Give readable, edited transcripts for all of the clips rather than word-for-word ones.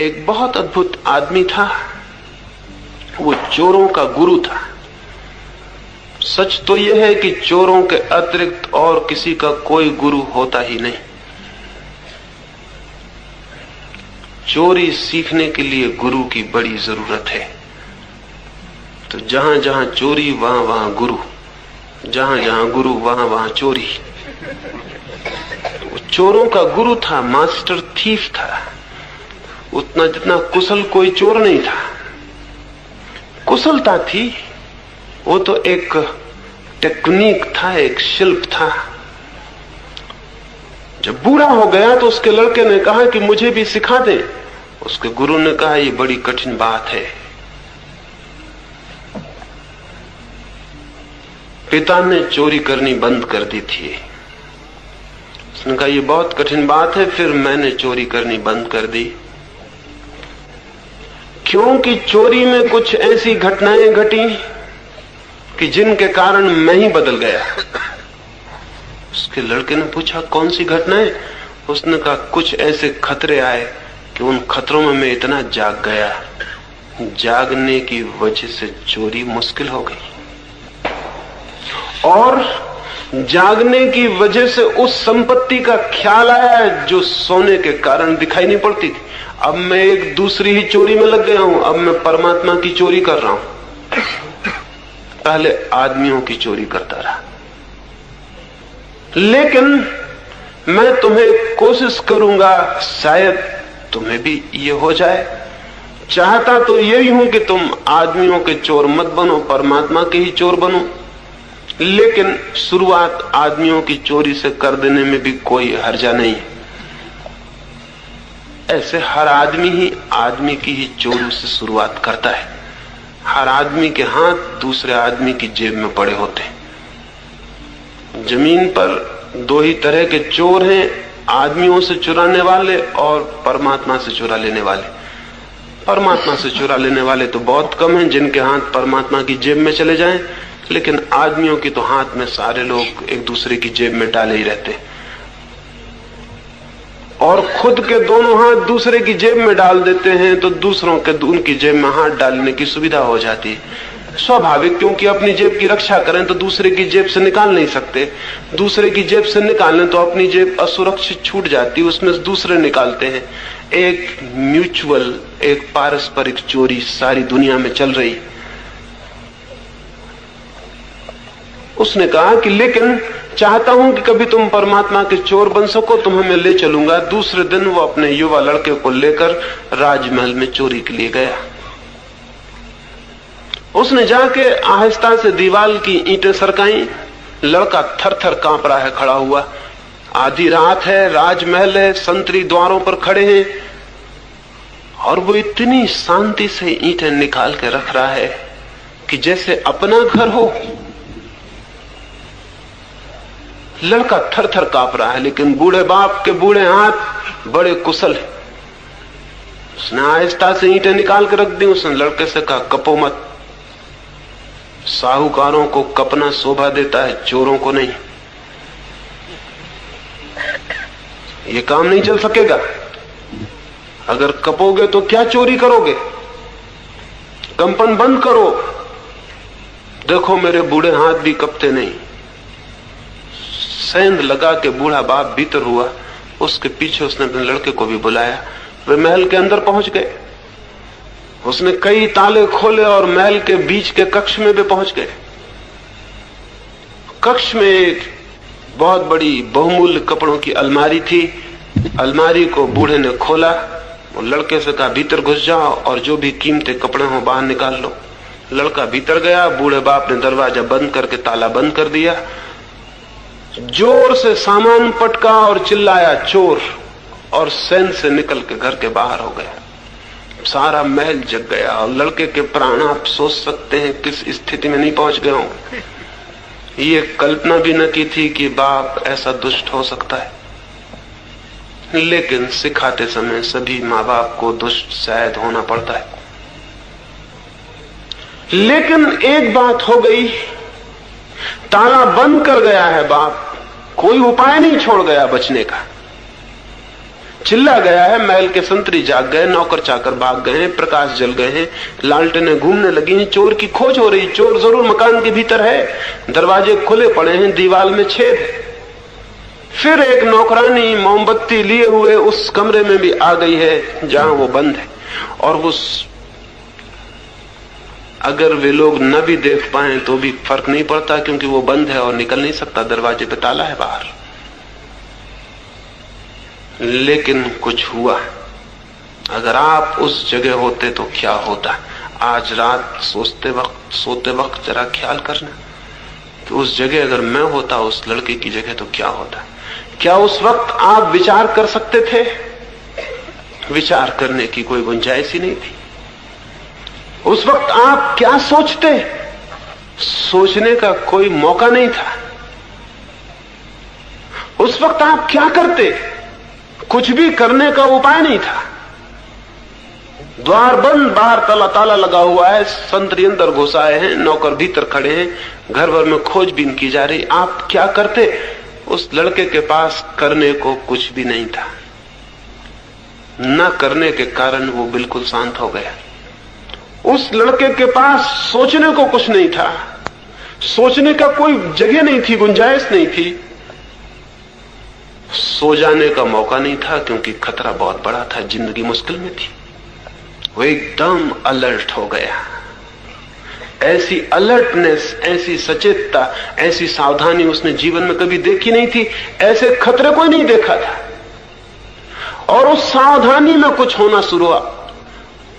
एक बहुत अद्भुत आदमी था। वो चोरों का गुरु था। सच तो यह है कि चोरों के अतिरिक्त और किसी का कोई गुरु होता ही नहीं। चोरी सीखने के लिए गुरु की बड़ी जरूरत है। तो जहां जहां चोरी वहां वहां गुरु, जहां जहां गुरु वहां वहां चोरी। वो चोरों का गुरु था, मास्टर थीफ था। उतना जितना कुशल कोई चोर नहीं था। कुशलता थी, वो तो एक टेक्निक था, एक शिल्प था। जब बूढ़ा हो गया तो उसके लड़के ने कहा कि मुझे भी सिखा दें। उसके गुरु ने कहा ये बड़ी कठिन बात है। पिता ने चोरी करनी बंद कर दी थी। उसने कहा ये बहुत कठिन बात है। फिर मैंने चोरी करनी बंद कर दी, क्योंकि चोरी में कुछ ऐसी घटनाएं घटी कि जिनके कारण मैं ही बदल गया। उसके लड़के ने पूछा कौन सी घटनाएं? उसने कहा कुछ ऐसे खतरे आए कि उन खतरों में मैं इतना जाग गया, जागने की वजह से चोरी मुश्किल हो गई। और जागने की वजह से उस संपत्ति का ख्याल आया जो सोने के कारण दिखाई नहीं पड़ती थी। अब मैं एक दूसरी ही चोरी में लग गया हूं। अब मैं परमात्मा की चोरी कर रहा हूं। पहले आदमियों की चोरी करता रहा। लेकिन मैं तुम्हें कोशिश करूंगा, शायद तुम्हें भी ये हो जाए। चाहता तो यही हूं कि तुम आदमियों के चोर मत बनो, परमात्मा के ही चोर बनो। लेकिन शुरुआत आदमियों की चोरी से कर देने में भी कोई हर्जा नहीं है। ऐसे हर आदमी ही आदमी की ही चोरी से शुरुआत करता है। हर आदमी के हाथ दूसरे आदमी की जेब में पड़े होते हैं। जमीन पर दो ही तरह के चोर हैं, आदमियों से चुराने वाले और परमात्मा से चुरा लेने वाले। परमात्मा से चुरा लेने वाले तो बहुत कम हैं जिनके हाथ परमात्मा की जेब में चले जाएं, लेकिन आदमियों की तो हाथ में सारे लोग एक दूसरे की जेब में डाले ही रहते हैं। और खुद के दोनों हाथ दूसरे की जेब में डाल देते हैं तो दूसरों के उनकी जेब में हाथ डालने की सुविधा हो जाती है। स्वाभाविक, क्योंकि अपनी जेब की रक्षा करें तो दूसरे की जेब से निकाल नहीं सकते। दूसरे की जेब से निकालें तो अपनी जेब असुरक्षित छूट जाती, उसमें से दूसरे निकालते हैं। एक म्यूचुअल, एक पारस्परिक चोरी सारी दुनिया में चल रही। उसने कहा कि लेकिन चाहता हूं कि कभी तुम परमात्मा के चोर बन सको, तुम्हें मैं ले चलूंगा। दूसरे दिन वो अपने युवा लड़के को लेकर राजमहल में चोरी के लिए गया। उसने जाके आहिस्ता से दीवार की ईंटें सरकाई। लड़का थर थर कांप रहा है खड़ा हुआ। आधी रात है, राजमहल है, संतरी द्वारों पर खड़े हैं और वो इतनी शांति से ईंटें निकाल के रख रहा है कि जैसे अपना घर हो। लड़का थर थर कांप रहा है, लेकिन बूढ़े बाप के बूढ़े हाथ बड़े कुशल है। उसने आहिस्ता से ईंटें निकाल के रख दी। उसने लड़के से कहा कपो मत। साहूकारों को कपना शोभा देता है, चोरों को नहीं। ये काम नहीं चल सकेगा। अगर कपोगे तो क्या चोरी करोगे? कंपन बंद करो। देखो मेरे बूढ़े हाथ भी कपते नहीं। सेंध लगा के बूढ़ा बाप भीतर हुआ। उसके पीछे उसने अपने लड़के को भी बुलाया। वे महल के अंदर पहुंच गए। उसने कई ताले खोले और महल के बीच के कक्ष में भी पहुंच गए। कक्ष में एक बहुत बड़ी बहुमूल्य कपड़ों की अलमारी थी। अलमारी को बूढ़े ने खोला। वो लड़के से कहा भीतर घुस जाओ और जो भी कीमती कपड़े हो बाहर निकाल लो। लड़का भीतर गया। बूढ़े बाप ने दरवाजा बंद करके ताला बंद कर दिया। जोर से सामान पटका और चिल्लाया चोर, और सैन से निकल के घर के बाहर हो गया। सारा महल जग गया और लड़के के प्राण आप सोच सकते हैं किस स्थिति में नहीं पहुंच गए होंगे। ये कल्पना भी न की थी कि बाप ऐसा दुष्ट हो सकता है। लेकिन सिखाते समय सभी माँ बाप को दुष्ट शायद होना पड़ता है। लेकिन एक बात हो गई, ताला बंद कर गया है बाप, कोई उपाय नहीं छोड़ गया बचने का। चिल्ला गया है, महल के संतरी जाग गए, नौकर चाकर भाग गए हैं, प्रकाश जल गए हैं, लालटेनें घूमने लगी हैं, चोर की खोज हो रही। चोर जरूर मकान के भीतर है, दरवाजे खुले पड़े हैं, दीवार में छेद है। फिर एक नौकरानी मोमबत्ती लिए हुए उस कमरे में भी आ गई है जहां वो बंद है, और वो अगर वे लोग न भी देख पाए तो भी फर्क नहीं पड़ता, क्योंकि वो बंद है और निकल नहीं सकता, दरवाजे पे ताला है बाहर। लेकिन कुछ हुआ। अगर आप उस जगह होते तो क्या होता? आज रात सोते वक्त जरा ख्याल करना कि उस जगह अगर मैं होता, उस लड़के की जगह, तो क्या होता। क्या उस वक्त आप विचार कर सकते थे? विचार करने की कोई गुंजाइश ही नहीं थी। उस वक्त आप क्या सोचते? सोचने का कोई मौका नहीं था। उस वक्त आप क्या करते? कुछ भी करने का उपाय नहीं था। द्वार बंद, बाहर ताला लगा हुआ है, संतरी अंदर घुस आए हैं, नौकर भीतर खड़े हैं, घर भर में खोजबीन की जा रही। आप क्या करते? उस लड़के के पास करने को कुछ भी नहीं था। न करने के कारण वो बिल्कुल शांत हो गया। उस लड़के के पास सोचने को कुछ नहीं था, सोचने का कोई जगह नहीं थी, गुंजाइश नहीं थी। सो जाने का मौका नहीं था, क्योंकि खतरा बहुत बड़ा था, जिंदगी मुश्किल में थी। वो एकदम अलर्ट हो गया। ऐसी अलर्टनेस, ऐसी सचेतता, ऐसी सावधानी उसने जीवन में कभी देखी नहीं थी। ऐसे खतरे को नहीं देखा था। और उस सावधानी में कुछ होना शुरू हुआ,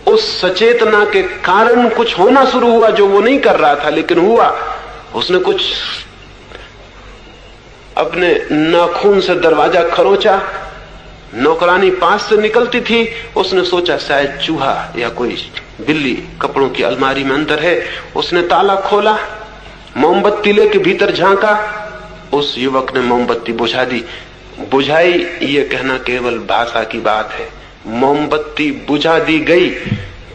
उस सचेतना के कारण कुछ होना शुरू हुआ जो वो नहीं कर रहा था, लेकिन हुआ। उसने कुछ अपने नाखून से दरवाजा खरोचा। नौकरानी पास से निकलती थी। उसने सोचा शायद चूहा या कोई बिल्ली कपड़ों की अलमारी में अंदर है। उसने ताला खोला, मोमबत्ती लेके भीतर झांका। उस युवक ने मोमबत्ती बुझा दी। बुझाई ये कहना केवल भाषा की बात है। मोमबत्ती बुझा दी गई,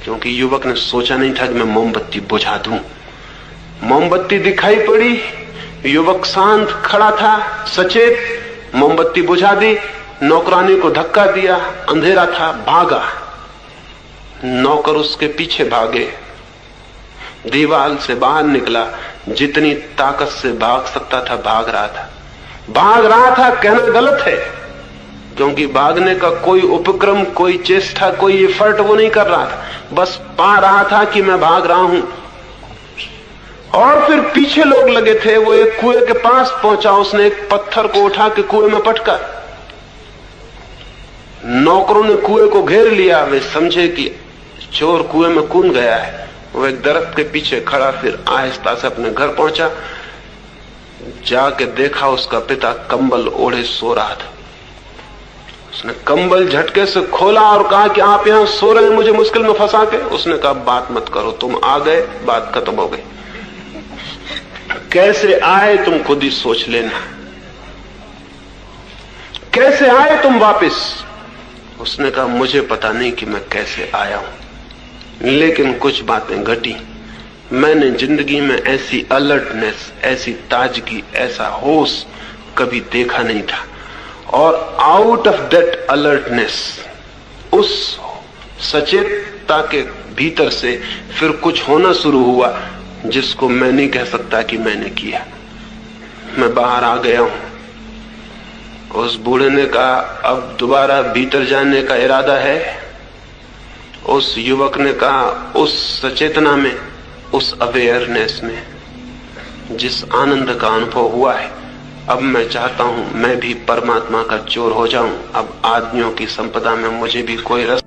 क्योंकि युवक ने सोचा नहीं था कि मैं मोमबत्ती बुझा दूं। मोमबत्ती दिखाई पड़ी, युवक शांत खड़ा था, सचेत। मोमबत्ती बुझा दी, नौकरानी को धक्का दिया, अंधेरा था, भागा। नौकर उसके पीछे भागे, दीवार से बाहर निकला, जितनी ताकत से भाग सकता था भाग रहा था। कहना गलत है, क्योंकि भागने का कोई उपक्रम, कोई चेष्टा, कोई एफर्ट वो नहीं कर रहा था। बस पा रहा था कि मैं भाग रहा हूं। और फिर पीछे लोग लगे थे। वो एक कुएं के पास पहुंचा, उसने एक पत्थर को उठा के कुएं में पटका। नौकरों ने कुएं को घेर लिया। वे समझे कि चोर कुएं में कूद गया है। वो एक दरख्त के पीछे खड़ा, फिर आहिस्ता से अपने घर पहुंचा। जाके देखा उसका पिता कंबल ओढ़े सो रहा था। उसने कंबल झटके से खोला और कहा कि आप यहां सो रहे हैं मुझे मुश्किल में फंसा के। उसने कहा बात मत करो, तुम आ गए, बात खत्म हो गई। कैसे आए तुम खुद ही सोच लेना। कैसे आए तुम वापिस? उसने कहा मुझे पता नहीं कि मैं कैसे आया हूं, लेकिन कुछ बातें घटी। मैंने जिंदगी में ऐसी अलर्टनेस, ऐसी ताजगी, ऐसा होश कभी देखा नहीं था। और आउट ऑफ दैट अलर्टनेस, उस सचेतता के भीतर से फिर कुछ होना शुरू हुआ जिसको मैं नहीं कह सकता कि मैंने किया। मैं बाहर आ गया हूं। उस बूढ़े ने कहा अब दोबारा भीतर जाने का इरादा है। उस युवक ने कहा उस सचेतना में, उस अवेयरनेस में जिस आनंद का अनुभव हुआ है, अब मैं चाहता हूं मैं भी परमात्मा का चोर हो जाऊं। अब आदमियों की संपदा में मुझे भी कोई रस